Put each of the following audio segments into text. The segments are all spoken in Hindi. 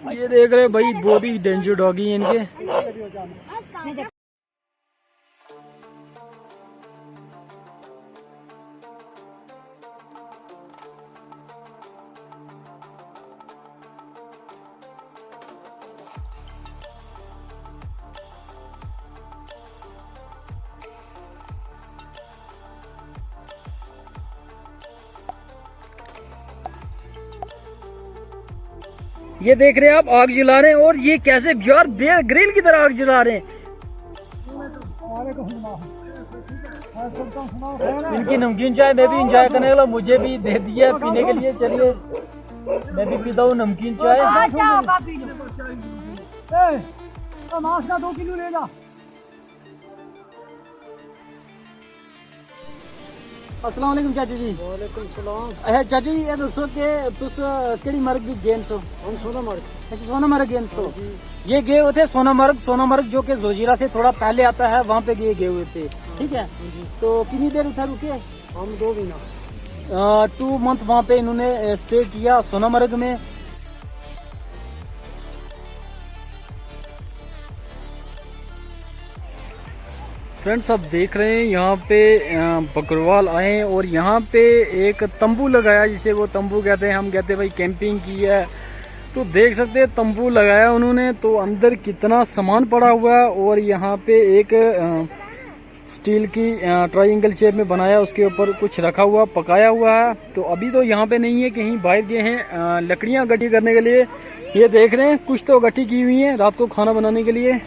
ये देख रहे भाई, बहुत ही डेंजर डॉगी है इनके। ये देख रहे हैं आप, आग जला रहे हैं। और ये कैसे यार बेयर ग्रिल की तरह आग जला रहे हैं। इनकी नमकीन चाय मैं भी इंजॉय करने वाला, मुझे भी दे दिया पीने के लिए। चलिए मैं भी पीता हूँ नमकीन चाय। 2 किलो ले जा। अस्सलाम वालेकुम चाची जी। वालेकुम सलाम। अच्छा चाची जी, ये दसो कि तुस केड़ी मर्ग भी गेन तो? हम सोनामर्ग। अच्छा सोनामर्ग गेन तो ये गए हुए थे। सोनामर्ग जो कि जोजीरा से थोड़ा पहले आता है, वहाँ पे गए हुए थे। ठीक है, तो कितनी देर उधर रुके? हम 2 महीना 2 मंथ वहाँ पे इन्होंने स्टे किया सोनामर्ग में। फ्रेंड्स आप देख रहे हैं यहाँ पे बकरवाल आए और यहाँ पे एक तंबू लगाया, जिसे वो तंबू कहते हैं, हम कहते हैं भाई कैंपिंग की है। तो देख सकते हैं तंबू लगाया उन्होंने, तो अंदर कितना सामान पड़ा हुआ है। और यहाँ पे एक स्टील की ट्रायंगल शेप में बनाया, उसके ऊपर कुछ रखा हुआ पकाया हुआ है। तो अभी तो यहाँ पे नहीं है, कहीं बाहर गए हैं लकड़ियाँ इकट्ठी करने के लिए। ये देख रहे हैं कुछ तो इकट्ठी की हुई है रात को खाना बनाने के लिए।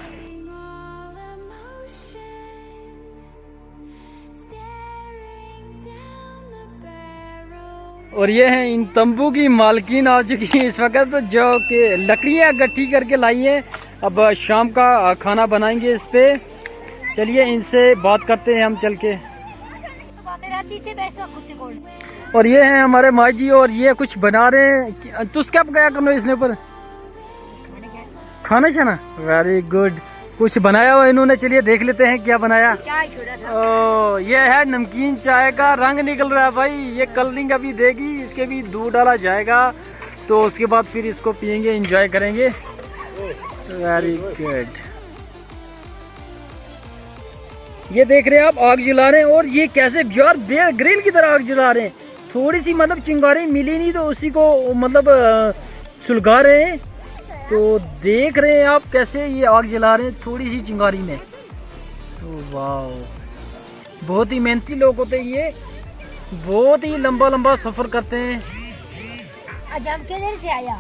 और ये है इन तंबू की मालकिन आ चुकी है इस वक्त, जो कि लकड़ियाँ इकट्ठी करके लाई है। अब शाम का खाना बनाएंगे इस पे। चलिए इनसे बात करते हैं हम चल के। और ये हैं हमारे माँ जी, और ये कुछ बना रहे हैं। तुस क्या पकाया करना इसने पर खाना छाना? वेरी गुड, कुछ बनाया हुआ इन्होंने। चलिए देख लेते हैं क्या बनाया। ओ ये है नमकीन चाय का रंग निकल रहा है भाई। ये कलरिंग अभी देगी, इसके भी दूध डाला जाएगा, तो उसके बाद फिर इसको पियेंगे, एंजॉय करेंगे। Very good. ये देख रहे हैं आप, आग जला रहे हैं। और ये कैसे यार बेयर ग्रिल की तरह आग जला रहे हैं। थोड़ी सी मतलब चिंगारी मिली नहीं, तो उसी को मतलब सुलगा रहे हैं। तो देख रहे हैं आप कैसे ये आग जला रहे हैं थोड़ी सी चिंगारी में। तो वाह, बहुत ही मेहनती लोग होते हैं ये, बहुत ही लंबा लंबा सफर करते हैं। आज हम किधर से आया?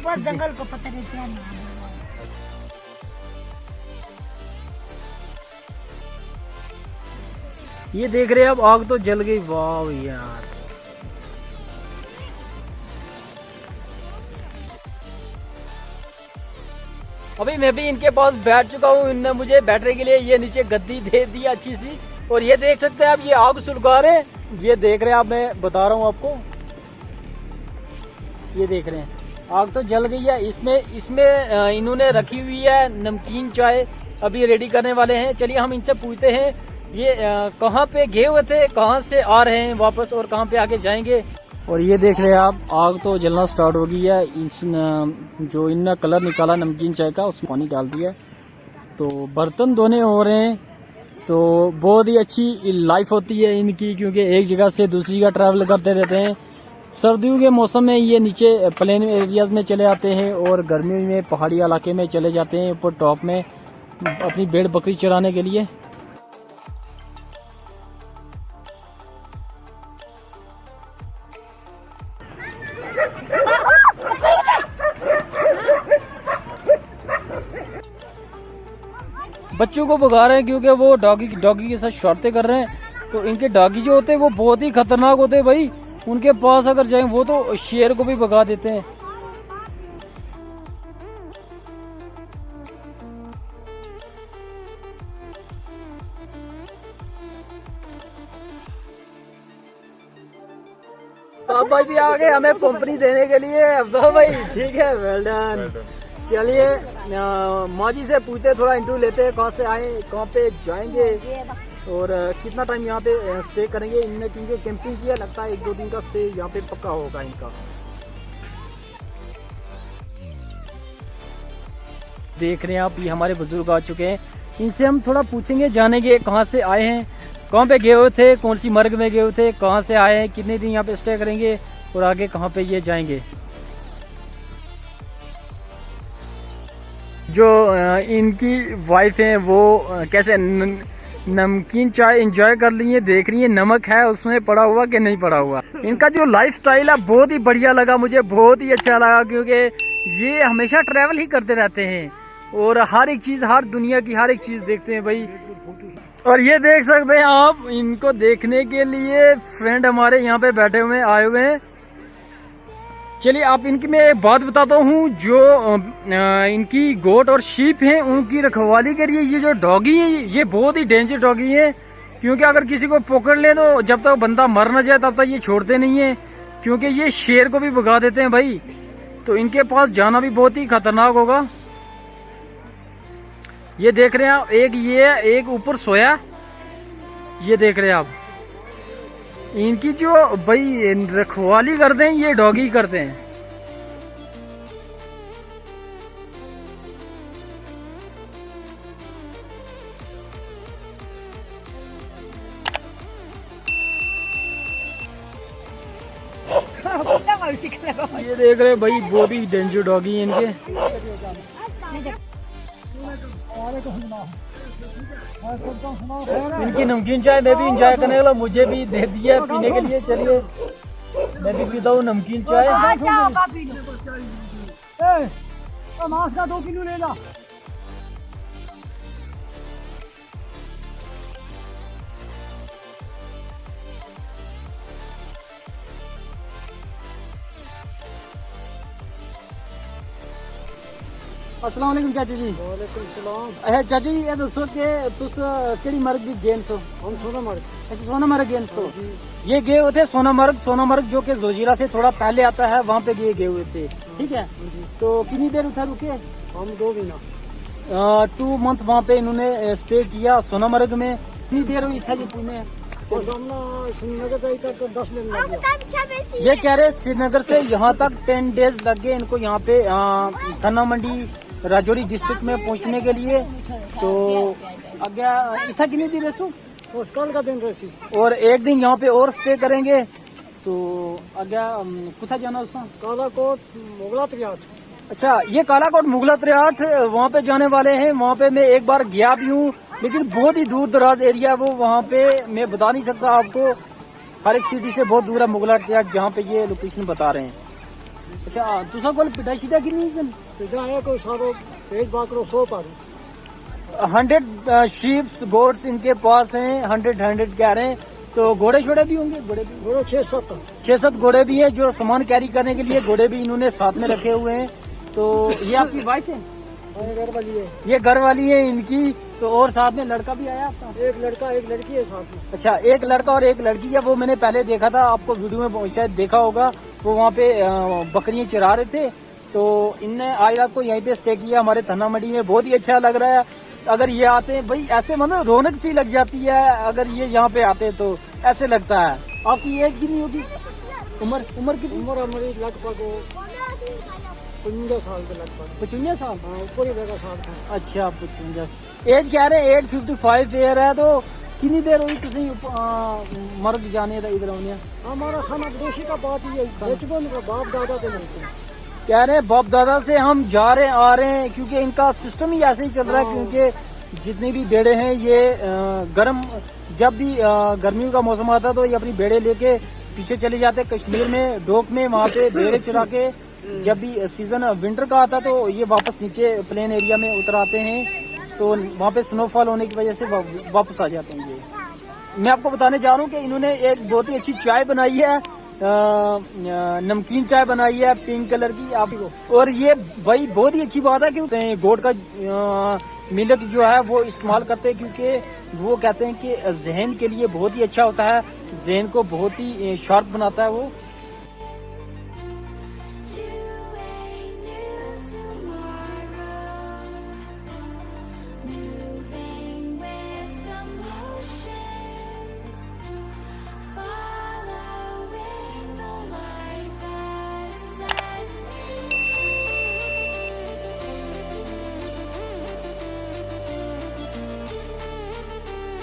बस जंगल को पता नहीं क्या नाम है। ये देख रहे हैं आप, आग तो जल गई। वाह यार, अभी मैं भी इनके पास बैठ चुका हूँ। इनने मुझे बैठने के लिए ये नीचे गद्दी दे दी अच्छी सी। और ये देख सकते हैं आप, ये आग सुलगा रहे हैं। ये देख रहे हैं आप, मैं बता रहा हूँ आपको, ये देख रहे हैं आग तो जल गई है। इसमें इन्होंने रखी हुई है नमकीन चाय, अभी रेडी करने वाले हैं। चलिए हम इनसे पूछते हैं ये कहाँ पे गए हुए थे, कहाँ से आ रहे हैं वापस, और कहाँ पे आके जाएंगे। और ये देख रहे हैं आप, आग तो जलना स्टार्ट हो गई है। जो इनने कलर निकाला नमकीन चाय का, उसमें पानी डाल दिया, तो बर्तन धोने हो रहे हैं। तो बहुत ही अच्छी लाइफ होती है इनकी, क्योंकि एक जगह से दूसरी जगह ट्रैवल करते रहते हैं। सर्दियों के मौसम में ये नीचे प्लेन एरियाज में चले आते हैं, और गर्मियों में पहाड़ी इलाके में चले जाते हैं ऊपर टॉप में अपनी भेड़ बकरी चराने के लिए। बच्चों को भगा रहे हैं, क्योंकि वो डॉगी के साथ शरारतें कर रहे हैं। तो इनके डॉगी जो होते हैं वो बहुत ही खतरनाक होते हैं भाई। उनके पास अगर जाएं वो तो शेर को भी भगा देते हैं। साहब भाई भी आ गए हमें कंपनी देने के लिए। अब्दुल भाई ठीक है, वेल डन। चलिए माँ जी से पूछते, थोड़ा इंटरव्यू लेते हैं, कहाँ से आए, कहाँ पे जाएंगे। और कितना टाइम यहाँ पे स्टे करेंगे इनने, क्योंकि कैंपिंग किया, लगता है 1-2 दिन का स्टे यहाँ पे पक्का होगा इनका। देख रहे हैं आप, ये हमारे बुजुर्ग आ चुके हैं, इनसे हम थोड़ा पूछेंगे, जानेंगे कहाँ से आए हैं, कहाँ पे गए हुए थे, कौन सी मर्ग में गए हुए थे, कहाँ से आए हैं, कितने दिन यहाँ पे स्टे करेंगे और आगे कहाँ पे ये जाएंगे। जो इनकी वाइफ हैं वो कैसे नमकीन चाय एंजॉय कर रही है, देख रही है नमक है उसमें पड़ा हुआ कि नहीं पड़ा हुआ। इनका जो लाइफ स्टाइल है बहुत ही बढ़िया लगा मुझे, बहुत ही अच्छा लगा, क्योंकि ये हमेशा ट्रैवल ही करते रहते हैं और हर एक चीज़, हर दुनिया की हर एक चीज़ देखते हैं भाई। और ये देख सकते हैं आप, इनको देखने के लिए फ्रेंड हमारे यहाँ पे बैठे हुए आए हुए हैं। चलिए आप इनकी मैं एक बात बताता हूँ, जो इनकी गोट और शीप हैं उनकी रखवाली के लिए ये जो डॉगी है ये बहुत ही डेंजर डॉगी है, क्योंकि अगर किसी को पकड़ ले तो जब तक बंदा मर न जाए तब तक ये छोड़ते नहीं है, क्योंकि ये शेर को भी भगा देते हैं भाई। तो इनके पास जाना भी बहुत ही खतरनाक होगा। ये देख रहे हैं आप, एक ये एक ऊपर सोया, ये देख रहे हैं आप। इनकी जो भाई रखवाली करते हैं ये डॉगी करते हैं। ये देख रहे हैं भाई, बहुत ही डेंजर डॉगी है इनके। इनकी नमकीन चाय मैं भी इंजॉय करने वाला, मुझे भी दे दिया पीने के लिए। चलिए मैं भी पीता हूँ नमकीन चाय। मांस का 2 किलो ले जा। अस्सलाम वालेकुम चाचा जी। वालेकुम सलाम। अच्छा चाचा जी, ये दसो कि तुस केड़ी मर्ग दी गेन तो? हम सोनामर्ग। अच्छा सोनामर्ग गेन तो ये गए हुए थे। सोनामर्ग जो कि जोजिरा से थोड़ा पहले आता है, वहाँ पे गए हुए थे, ठीक है। तो कितनी देर उधर रुके? हम 2 महीना 2 मंथ वहाँ पे इन्होंने स्टे किया सोनामर्ग में। कितनी देर हुई था जी पुणे? श्रीनगर गई तक 10 दिन लग गया। ये कह रहे श्रीनगर से यहाँ तक 10 डेज लग गए इनको, यहाँ पे धन्ना मंडी राजौरी डिस्ट्रिक्ट में पहुँचने के लिए। तो अग्या इतना कितनी देर रहसू? कल का दिन रहती। और एक दिन यहाँ पे और स्टे करेंगे। तो अग्या कुथा जाना उसका? कालाकोट मुगला त्रियाट। अच्छा, ये कालाकोट मुगला त्रियाट वहाँ पे जाने वाले हैं। वहाँ पे मैं एक बार गया भी हूँ, लेकिन बहुत ही दूर दराज एरिया वो, वहाँ पे मैं बता नहीं सकता आपको। हर एक सिटी से बहुत दूर है मुगला त्रियाट, जहाँ पे ये लोकेशन बता रहे हैं। अच्छा तुसा कोल पिटा शीटा कितनी? पिटा है कोई सारो एक बाकरो 100 पर 100 शीप्स गोट्स इनके पास हैं। 100 कह रहे हैं। तो घोड़े छोड़े भी होंगे? घोड़े 6-7 घोड़े भी हैं, जो सामान कैरी करने के लिए घोड़े भी इन्होंने साथ में रखे हुए हैं। तो ये आपकी वाइफ है? घर वाली है। ये घर वाली है इनकी। तो और साथ में लड़का भी आया आपका? एक लड़का एक लड़की है साथ में। अच्छा, एक लड़का और एक लड़की है। वो मैंने पहले देखा था, आपको वीडियो में शायद देखा होगा। वो वहाँ पे बकरियां चरा रहे थे। तो इनने आज रात को यहीं पे स्टे किया हमारे धन्ना मंडी में। बहुत ही अच्छा लग रहा है। अगर ये आते हैं भाई, ऐसे मतलब रौनक सी लग जाती है। अगर ये यहाँ पे आते हैं तो ऐसे लगता है। आपकी एज कितनी होगी? उम्र कितनी? उम्र हमारी लगभग 55 साल के लगभग। 55 साल? हाँ, ऊपर ही लगा साल। अच्छा 55। एज कह रहे हैं 855 ईयर है। तो कितनी देर हुई तुझे मर्ग जाने का इधर आने? हमारा खाना विदेशी का बात ही है, बचपन का बाप दादा के मिलते। कह रहे हैं बाप दादा से हम जा रहे आ रहे हैं, क्योंकि इनका सिस्टम ही ऐसे ही चल रहा है। क्योंकि जितनी भी बेड़े हैं ये गर्म, जब भी गर्मियों का मौसम आता है तो ये अपनी बेड़े लेके पीछे चले जाते हैं कश्मीर में, डोक में, वहाँ पे बेड़े चुरा के। जब भी सीजन विंटर का आता तो ये वापस नीचे प्लेन एरिया में उतर आते हैं। तो वहाँ पे स्नोफॉल होने की वजह से वापस आ जाते हैं। ये मैं आपको बताने जा रहा हूँ कि इन्होंने एक बहुत ही अच्छी चाय बनाई है, नमकीन चाय बनाई है पिंक कलर की आपको। और ये भाई बहुत ही अच्छी बात है कि गोट का मिल्क जो है वो इस्तेमाल करते हैं, क्योंकि वो कहते हैं कि जहन के लिए बहुत ही अच्छा होता है, जहन को बहुत ही शार्प बनाता है वो।